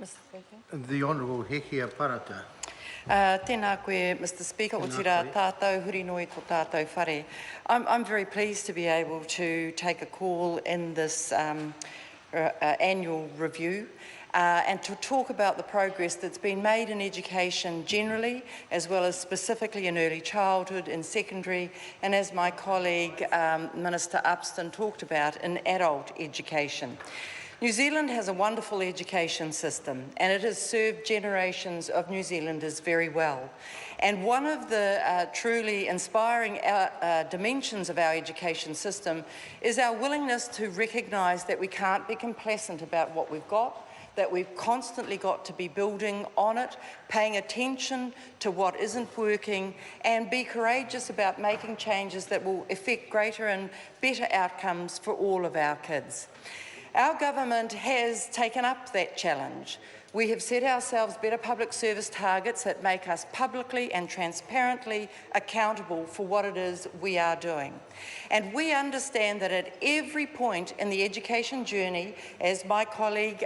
Mr. Speaker. The Honourable Hekia Parata. Tēnā koe, Mr. Speaker, o tira tātou huri noi tō tātou whare. I'm very pleased to be able to take a call in this annual review and to talk about the progress that's been made in education generally, as well as specifically in early childhood, in secondary, and as my colleague Minister Upston talked about, in adult education. New Zealand has a wonderful education system, and it has served generations of New Zealanders very well. And one of the truly inspiring dimensions of our education system is our willingness to recognise that we can't be complacent about what we've got, that we've constantly got to be building on it, paying attention to what isn't working, and be courageous about making changes that will effect greater and better outcomes for all of our kids. Our government has taken up that challenge. We have set ourselves better public service targets that make us publicly and transparently accountable for what it is we are doing. And we understand that at every point in the education journey, as my colleague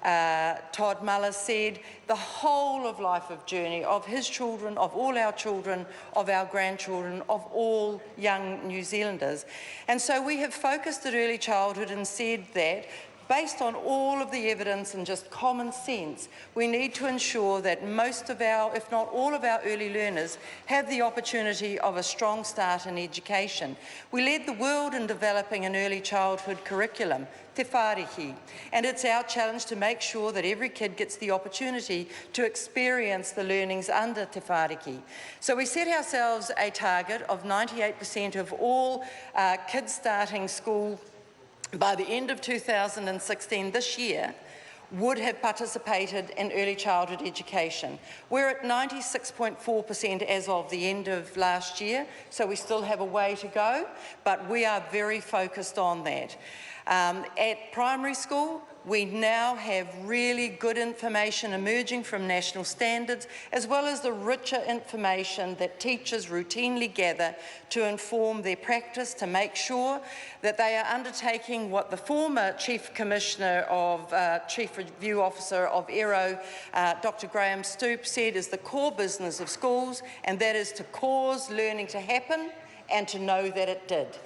Todd Muller said, the whole of life of journey of his children, of all our children, of our grandchildren, of all young New Zealanders. And so we have focused at early childhood and said that based on all of the evidence and just common sense, we need to ensure that most of our, if not all of our early learners have the opportunity of a strong start in education. We led the world in developing an early childhood curriculum, te whārihi, and it's our challenge to make sure that every kid gets the opportunity to experience the learnings under te whārihi. So we set ourselves a target of 98% of all kids starting school by the end of 2016, this year, would have participated in early childhood education. We're at 96.4% as of the end of last year, so we still have a way to go, but we are very focused on that. At primary school, we now have really good information emerging from national standards, as well as the richer information that teachers routinely gather to inform their practice, to make sure that they are undertaking what the former Chief Commissioner of Chief Review Officer of ERO, Dr. Graham Stoops, said is the core business of schools, and that is to cause learning to happen and to know that it did.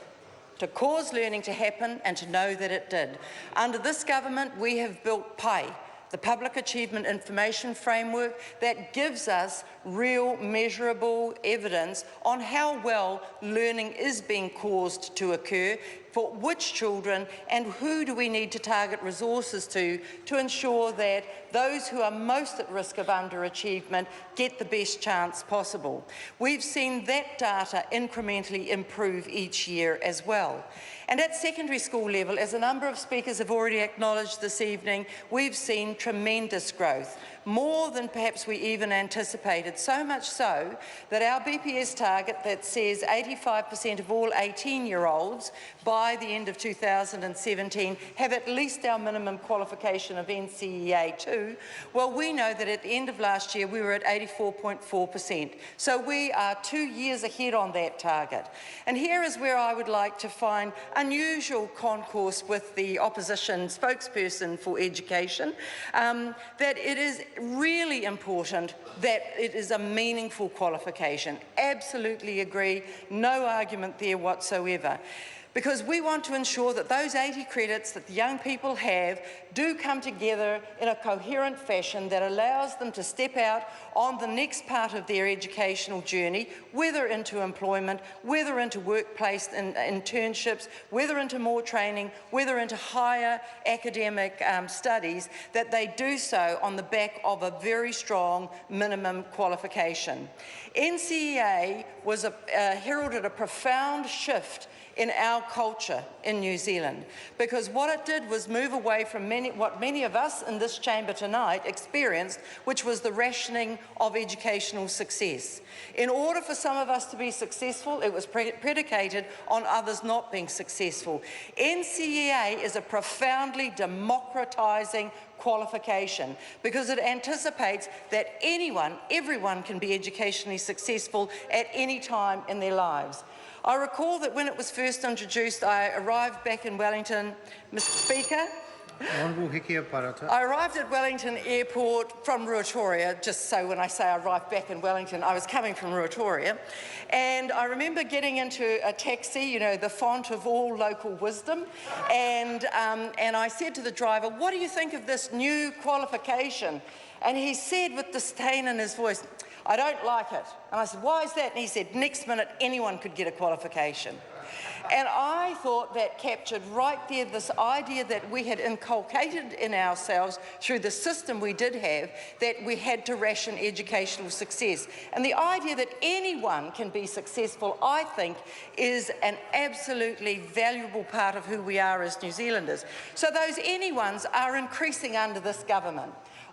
To cause learning to happen and to know that it did. Under this government, we have built PAI, the Public Achievement Information Framework, that gives us real measurable evidence on how well learning is being caused to occur, for which children, and who do we need to target resources to ensure that those who are most at risk of underachievement get the best chance possible. We've seen that data incrementally improve each year as well. And at secondary school level, as a number of speakers have already acknowledged this evening, we've seen tremendous growth, more than perhaps we even anticipated, so much so that our BPS target that says 85% of all 18-year-olds by the end of 2017 have at least our minimum qualification of NCEA 2, well, we know that at the end of last year we were at 84.4%. So we are 2 years ahead on that target. And here is where I would like to find unusual concourse with the opposition spokesperson for education, that it is really important that it is a meaningful qualification. Absolutely agree, no argument there whatsoever. Because we want to ensure that those 80 credits that the young people have do come together in a coherent fashion that allows them to step out on the next part of their educational journey, whether into employment, whether into workplace and internships, whether into more training, whether into higher academic studies, that they do so on the back of a very strong minimum qualification. NCEA was heralded a profound shift in our culture in New Zealand, because what it did was move away from what many of us in this chamber tonight experienced, which was the rationing of educational success. In order for some of us to be successful, it was predicated on others not being successful. NCEA is a profoundly democratising qualification because it anticipates that everyone can be educationally successful at any time in their lives. I recall that when it was first introduced, I arrived back in Wellington, Mr. Speaker, Honourable Hikia Parata. I arrived at Wellington Airport from Ruatoria, just so when I say I arrived back in Wellington, I was coming from Ruatoria. And I remember getting into a taxi, you know, the font of all local wisdom, and I said to the driver, "What do you think of this new qualification?" And he said with disdain in his voice, "I don't like it." And I said, "Why is that?" And he said, "Next minute anyone could get a qualification." And I thought that captured right there this idea that we had inculcated in ourselves through the system we did have, that we had to ration educational success. And the idea that anyone can be successful, I think, is an absolutely valuable part of who we are as New Zealanders. So those anyones are increasing under this government.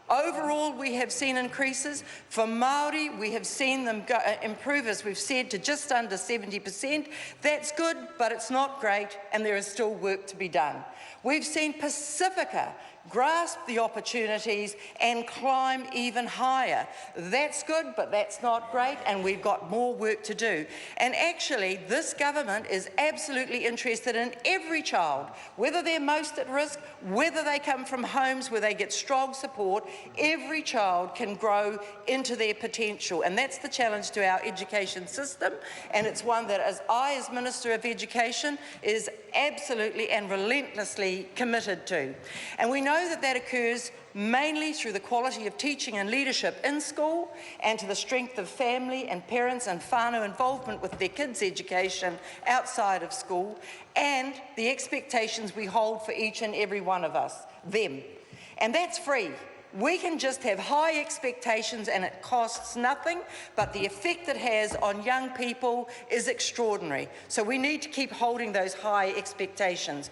Overall, we have seen increases. For Māori, we have seen them improve, as we've said, to just under 70%. That's good, but it's not great, and there is still work to be done. We've seen Pacifica grasp the opportunities and climb even higher. That's good, but that's not great, and we've got more work to do. And actually, this government is absolutely interested in every child, whether they're most at risk, whether they come from homes where they get strong support. Every child can grow into their potential, and that's the challenge to our education system, and it's one that, as Minister of Education, is absolutely and relentlessly committed to. And we know that occurs mainly through the quality of teaching and leadership in school, and to the strength of family and parents and whānau involvement with their kids' education outside of school, and the expectations we hold for each and every one of us, them. And that's free. We can just have high expectations and it costs nothing, but the effect it has on young people is extraordinary. So we need to keep holding those high expectations.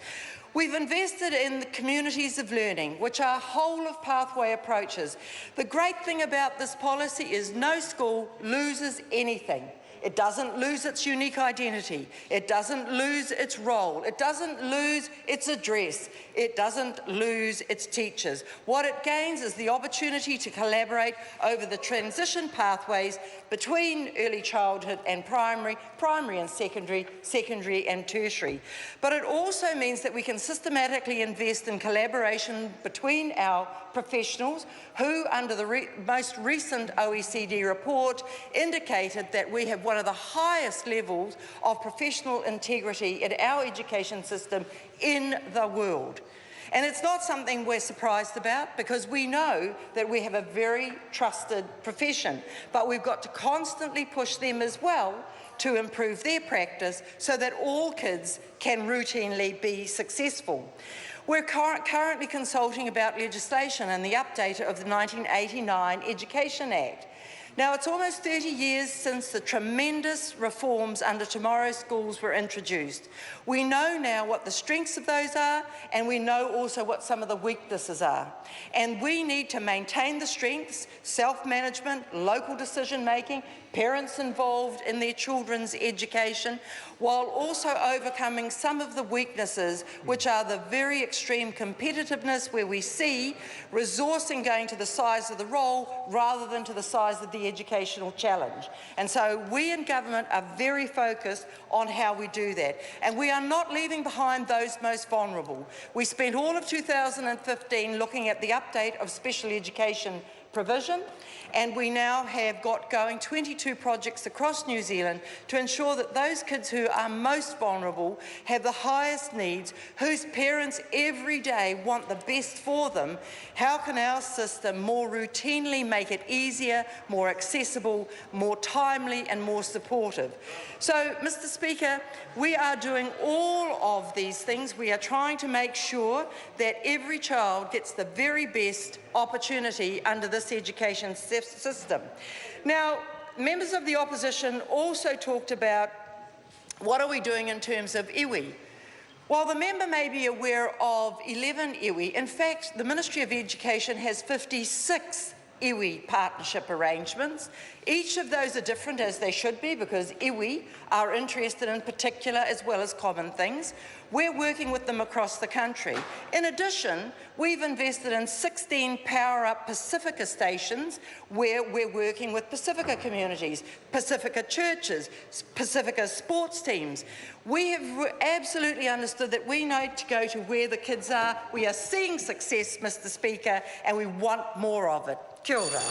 We've invested in the communities of learning, which are whole of pathway approaches. The great thing about this policy is no school loses anything. It doesn't lose its unique identity. It doesn't lose its role. It doesn't lose its address. It doesn't lose its teachers. What it gains is the opportunity to collaborate over the transition pathways between early childhood and primary, primary and secondary, secondary and tertiary. But it also means that we can systematically invest in collaboration between our professionals who, under the most recent OECD report, indicated that we have one of the highest levels of professional integrity in our education system in the world. And it's not something we're surprised about, because we know that we have a very trusted profession, but we've got to constantly push them as well to improve their practice so that all kids can routinely be successful. We're currently consulting about legislation and the update of the 1989 Education Act. Now, it's almost 30 years since the tremendous reforms under Tomorrow's Schools were introduced. We know now what the strengths of those are, and we know also what some of the weaknesses are. And we need to maintain the strengths, self-management, local decision-making, parents involved in their children's education, while also overcoming some of the weaknesses, which are the very extreme competitiveness where we see resourcing going to the size of the role rather than to the size of the educational challenge. And so we in government are very focused on how we do that. And we are not leaving behind those most vulnerable. We spent all of 2015 looking at the update of special education provision, and we now have got going 22 projects across New Zealand to ensure that those kids who are most vulnerable, have the highest needs, whose parents every day want the best for them. How can our system more routinely make it easier, more accessible, more timely and more supportive? So, Mr. Speaker, we are doing all of these things. We are trying to make sure that every child gets the very best opportunity under this education system. Now, members of the opposition also talked about what are we doing in terms of iwi. While the member may be aware of 11 iwi, in fact, the Ministry of Education has 56 iwi partnership arrangements. Each of those are different, as they should be, because iwi are interested in particular as well as common things. We're working with them across the country. In addition, we've invested in 16 Power Up Pacifica stations where we're working with Pacifica communities, Pacifica churches, Pacifica sports teams. We have absolutely understood that we need to go to where the kids are. We are seeing success, Mr. Speaker, and we want more of it. Kia ora.